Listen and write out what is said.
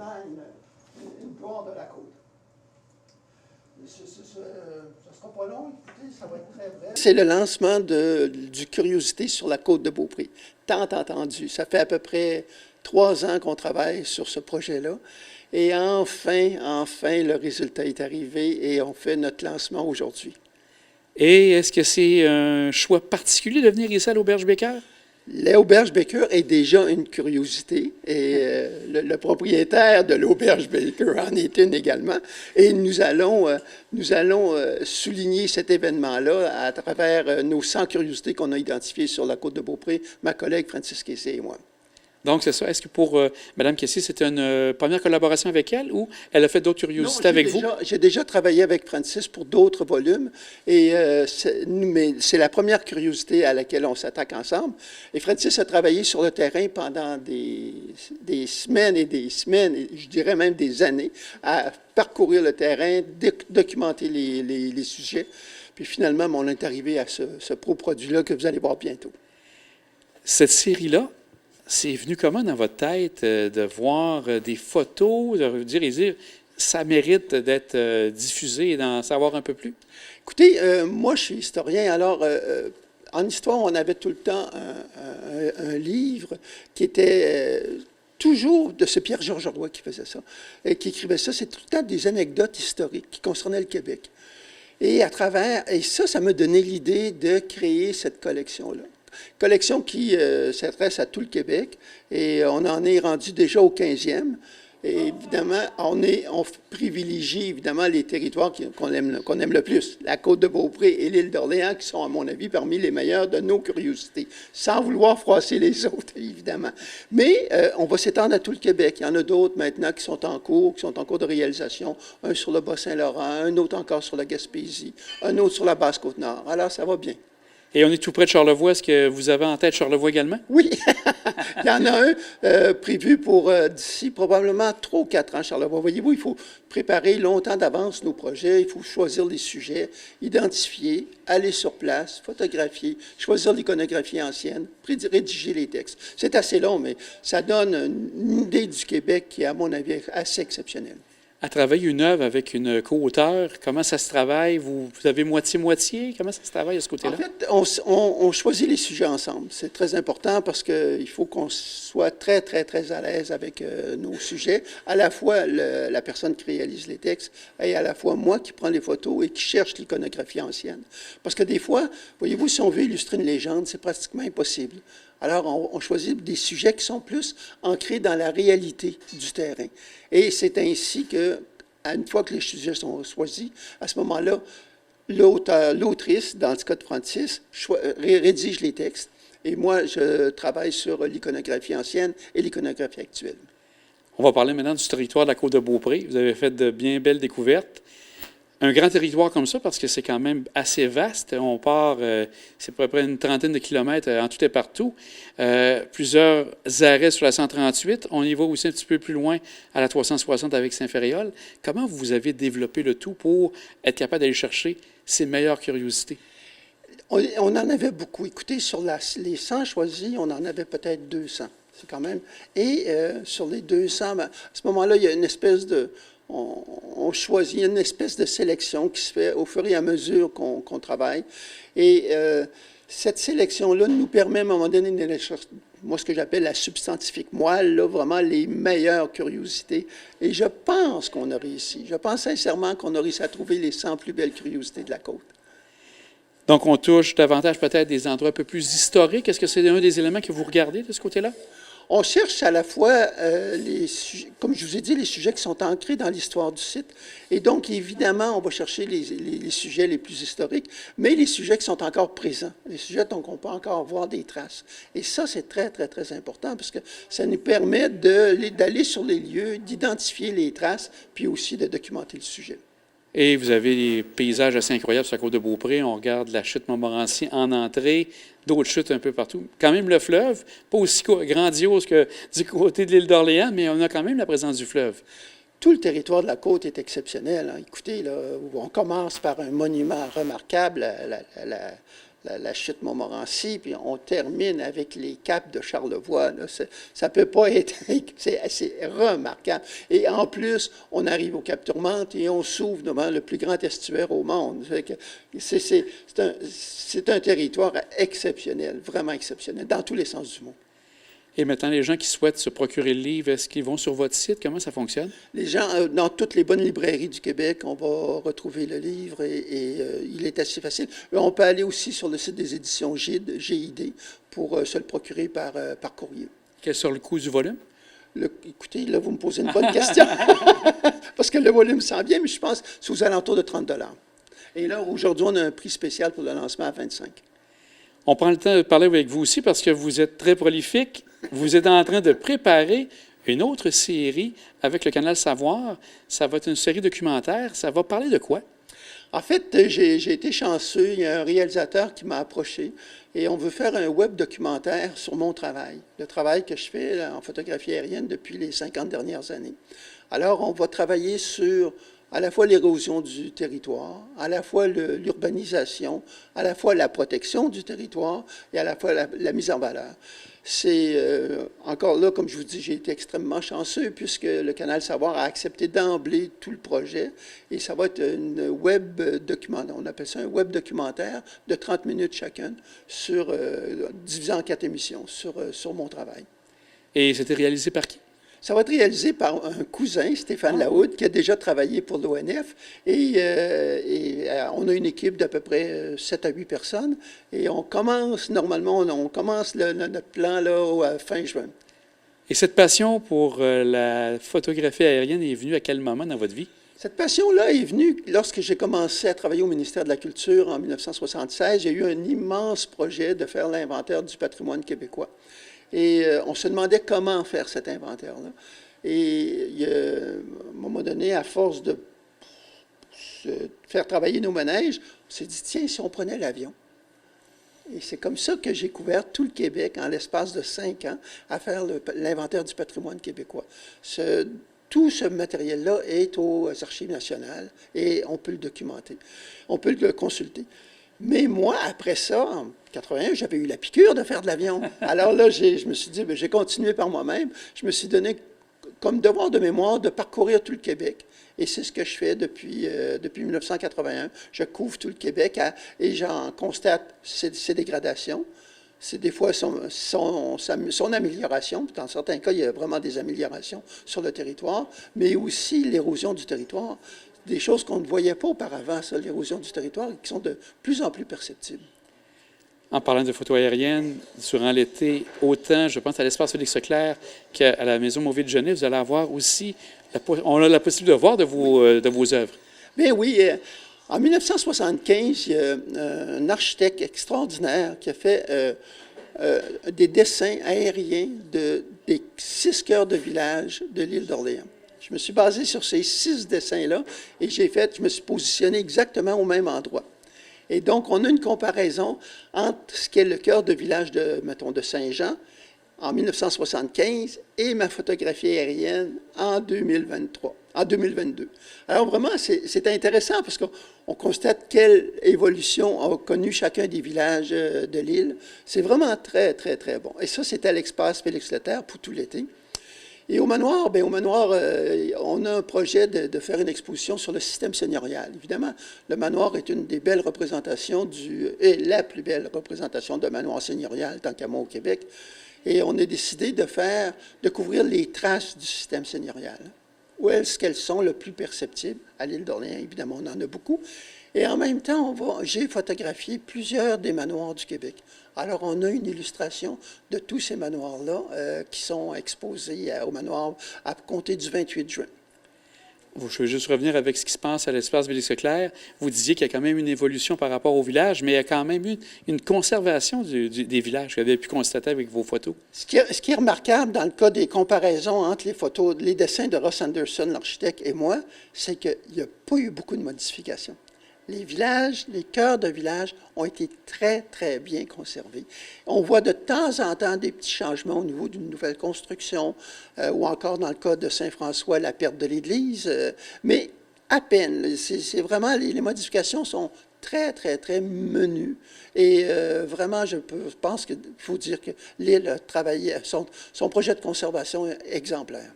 maintenant une gloire de la côte. Ça ne sera pas long, écoutez, ça va être très bref. C'est le lancement du Curiosité sur la côte de Beaupré. Tant entendu. Ça fait à peu près 3 ans qu'on travaille sur ce projet-là. Et enfin, le résultat est arrivé et on fait notre lancement aujourd'hui. Et est-ce que c'est un choix particulier de venir ici à l'Auberge Becker? L'Auberge Becker est déjà une curiosité et le propriétaire de l'Auberge Becker en est une également. Et nous allons souligner cet événement-là à travers nos 100 curiosités qu'on a identifiées sur la côte de Beaupré, ma collègue Francis Kessé et moi. Donc, c'est ça. Est-ce que pour Mme Kessé, c'était une première collaboration avec elle ou elle a fait d'autres curiosités avec vous? J'ai déjà travaillé avec Francis pour d'autres volumes et mais c'est la première curiosité à laquelle on s'attaque ensemble. Et Francis a travaillé sur le terrain pendant des semaines et des semaines, et je dirais même des années, à parcourir le terrain, documenter les sujets. Puis finalement, on est arrivé à ce produit-là que vous allez voir bientôt. Cette série-là, c'est venu comment dans votre tête de voir des photos, de dire, ça mérite d'être diffusé et d'en savoir un peu plus? Écoutez, moi, je suis historien, alors en histoire, on avait tout le temps un livre qui était toujours de ce Pierre-Georges Roy qui faisait ça, et qui écrivait ça. C'est tout le temps des anecdotes historiques qui concernaient le Québec. Et ça m'a donné l'idée de créer cette collection-là. Collection qui s'adresse à tout le Québec et on en est rendu déjà au 15e. Et évidemment, on privilégie évidemment les territoires qu'on aime le plus, la côte de Beaupré et l'île d'Orléans, qui sont, à mon avis, parmi les meilleurs de nos curiosités, sans vouloir froisser les autres, évidemment. Mais on va s'étendre à tout le Québec. Il y en a d'autres maintenant qui sont en cours de réalisation. Un sur le Bas-Saint-Laurent, un autre encore sur la Gaspésie, un autre sur la Basse-Côte-Nord. Alors, ça va bien. Et on est tout près de Charlevoix. Est-ce que vous avez en tête Charlevoix également? Oui, il y en a un prévu pour d'ici probablement 3 ou 4 ans, Charlevoix. Voyez-vous, il faut préparer longtemps d'avance nos projets, il faut choisir les sujets, identifier, aller sur place, photographier, choisir l'iconographie ancienne, rédiger les textes. C'est assez long, mais ça donne une idée du Québec qui est, à mon avis, assez exceptionnelle. À travailler une œuvre avec une co-auteure, comment ça se travaille? Vous avez moitié-moitié? Comment ça se travaille de ce côté-là? En fait, on choisit les sujets ensemble. C'est très important parce qu'il faut qu'on soit très, très, très à l'aise avec nos sujets. À la fois la personne qui réalise les textes et à la fois moi qui prends les photos et qui cherche l'iconographie ancienne. Parce que des fois, voyez-vous, si on veut illustrer une légende, c'est pratiquement impossible. Alors, on choisit des sujets qui sont plus ancrés dans la réalité du terrain. Et c'est ainsi que, une fois que les sujets sont choisis, à ce moment-là, l'autrice, dans le cas de Francis, rédige les textes. Et moi, je travaille sur l'iconographie ancienne et l'iconographie actuelle. On va parler maintenant du territoire de la côte de Beaupré. Vous avez fait de bien belles découvertes. Un grand territoire comme ça, parce que c'est quand même assez vaste. On part, c'est à peu près une trentaine de kilomètres en tout et partout. Plusieurs arrêts sur la 138. On y va aussi un petit peu plus loin à la 360 avec Saint-Féréol. Comment vous avez développé le tout pour être capable d'aller chercher ces meilleures curiosités? On en avait beaucoup. Écoutez, sur les 100 choisis, on en avait peut-être 200. C'est quand même... Et sur les 200, à ce moment-là, il y a une espèce de... On choisit une espèce de sélection qui se fait au fur et à mesure qu'on travaille. Et cette sélection-là nous permet à un moment donné moi, ce que j'appelle la substantifique moelle, là, vraiment les meilleures curiosités. Et je pense qu'on a réussi. Je pense sincèrement qu'on a réussi à trouver les 100 plus belles curiosités de la côte. Donc, on touche davantage peut-être des endroits un peu plus historiques. Est-ce que c'est un des éléments que vous regardez de ce côté-là? On cherche à la fois, comme je vous ai dit, les sujets qui sont ancrés dans l'histoire du site. Et donc, évidemment, on va chercher les sujets les plus historiques, mais les sujets qui sont encore présents, les sujets dont on peut encore voir des traces. Et ça, c'est très, très, très important parce que ça nous permet d'aller sur les lieux, d'identifier les traces, puis aussi de documenter le sujet. Et vous avez des paysages assez incroyables sur la côte de Beaupré. On regarde la chute Montmorency en entrée, d'autres chutes un peu partout. Quand même le fleuve, pas aussi grandiose que du côté de l'île d'Orléans, mais on a quand même la présence du fleuve. Tout le territoire de la côte est exceptionnel. Hein. Écoutez, là, on commence par un monument remarquable, la chute Montmorency, puis on termine avec les capes de Charlevoix. Là. Ça ne peut pas être... C'est assez remarquable. Et en plus, on arrive au Cap Tourmente et on s'ouvre devant le plus grand estuaire au monde. C'est un territoire exceptionnel, vraiment exceptionnel, dans tous les sens du mot. Et maintenant, les gens qui souhaitent se procurer le livre, est-ce qu'ils vont sur votre site? Comment ça fonctionne? Les gens, dans toutes les bonnes librairies du Québec, on va retrouver le livre et il est assez facile. On peut aller aussi sur le site des éditions GID pour se le procurer par courrier. Quel sera le coût du volume? Écoutez, là, vous me posez une bonne question. Parce que le volume s'en vient, mais je pense que c'est aux alentours de 30 $. Et là, aujourd'hui, on a un prix spécial pour le lancement à 25 $. On prend le temps de parler avec vous aussi parce que vous êtes très prolifique. Vous êtes en train de préparer une autre série avec le Canal Savoir. Ça va être une série documentaire. Ça va parler de quoi? En fait, j'ai été chanceux. Il y a un réalisateur qui m'a approché et on veut faire un web documentaire sur mon travail, le travail que je fais là, en photographie aérienne depuis les 50 dernières années. Alors, on va travailler sur à la fois l'érosion du territoire, à la fois l'urbanisation, à la fois la protection du territoire et à la fois la mise en valeur. C'est encore là, comme je vous dis, j'ai été extrêmement chanceux puisque le Canal Savoir a accepté d'emblée tout le projet et ça va être une web documentaire, on appelle ça un web documentaire de 30 minutes chacun, divisé en 4 émissions sur mon travail. Et c'était réalisé par qui? Ça va être réalisé par un cousin, Stéphane Lahoud, qui a déjà travaillé pour l'ONF. Et on a une équipe d'à peu près 7 à 8 personnes. Et on commence, normalement, on commence notre plan là, fin juin. Et cette passion pour la photographie aérienne est venue à quel moment dans votre vie? Cette passion-là est venue lorsque j'ai commencé à travailler au ministère de la Culture en 1976. J'ai eu un immense projet de faire l'inventaire du patrimoine québécois. Et on se demandait comment faire cet inventaire-là. Et à un moment donné, à force de faire travailler nos manèges, on s'est dit, tiens, si on prenait l'avion. Et c'est comme ça que j'ai couvert tout le Québec en l'espace de 5 ans à faire l'inventaire du patrimoine québécois. Tout ce matériel-là est aux Archives nationales et on peut le documenter. On peut le consulter. Mais moi, après ça, en 81, j'avais eu la piqûre de faire de l'avion. Alors là, je me suis dit, j'ai continué par moi-même. Je me suis donné comme devoir de mémoire de parcourir tout le Québec. Et c'est ce que je fais depuis 1981. Je couvre tout le Québec et j'en constate ses dégradations. C'est des fois son amélioration. Dans certains cas, il y a vraiment des améliorations sur le territoire, mais aussi l'érosion du territoire. Des choses qu'on ne voyait pas auparavant, ça, l'érosion du territoire, qui sont de plus en plus perceptibles. En parlant de photos aériennes, durant l'été, autant, je pense, à l'espace Félix-Leclerc qu'à la Maison Mauvier de Genève, vous allez avoir aussi, on a la possibilité de voir de vos œuvres. Bien oui. En 1975, il y a un architecte extraordinaire qui a fait des dessins aériens des 6 cœurs de village de l'île d'Orléans. Je me suis basé sur ces 6 dessins-là et je me suis positionné exactement au même endroit. Et donc, on a une comparaison entre ce qu'est le cœur de village de Saint-Jean en 1975 et ma photographie aérienne en 2022. Alors vraiment, c'est intéressant parce qu'on constate quelle évolution a connu chacun des villages de l'île. C'est vraiment très, très, très bon. Et ça, c'est à l'espace Félix-Leclerc pour tout l'été. Et au manoir, on a un projet de faire une exposition sur le système seigneurial. Évidemment, le manoir est une des belles représentations et la plus belle représentation de manoir seigneurial, tant qu'à moi au Québec. Et on a décidé de couvrir les traces du système seigneurial. Où est-ce qu'elles sont le plus perceptibles? À l'île d'Orléans, évidemment, on en a beaucoup. Et en même temps, j'ai photographié plusieurs des manoirs du Québec. Alors, on a une illustration de tous ces manoirs-là qui sont exposés au manoir à compter du 28 juin. Je veux juste revenir avec ce qui se passe à l'espace Félix-Leclerc. Vous disiez qu'il y a quand même une évolution par rapport au village, mais il y a quand même eu une conservation des villages que vous avez pu constater avec vos photos. Ce qui est remarquable dans le cas des comparaisons entre les dessins de Ross Anderson, l'architecte, et moi, c'est qu'il n'y a pas eu beaucoup de modifications. Les villages, les cœurs de villages ont été très, très bien conservés. On voit de temps en temps des petits changements au niveau d'une nouvelle construction, ou encore dans le cas de Saint-François, la perte de l'église, mais à peine. C'est vraiment, les modifications sont très, très, très menu. Et vraiment, je pense qu'il faut dire que l'île a travaillé, son projet de conservation est exemplaire.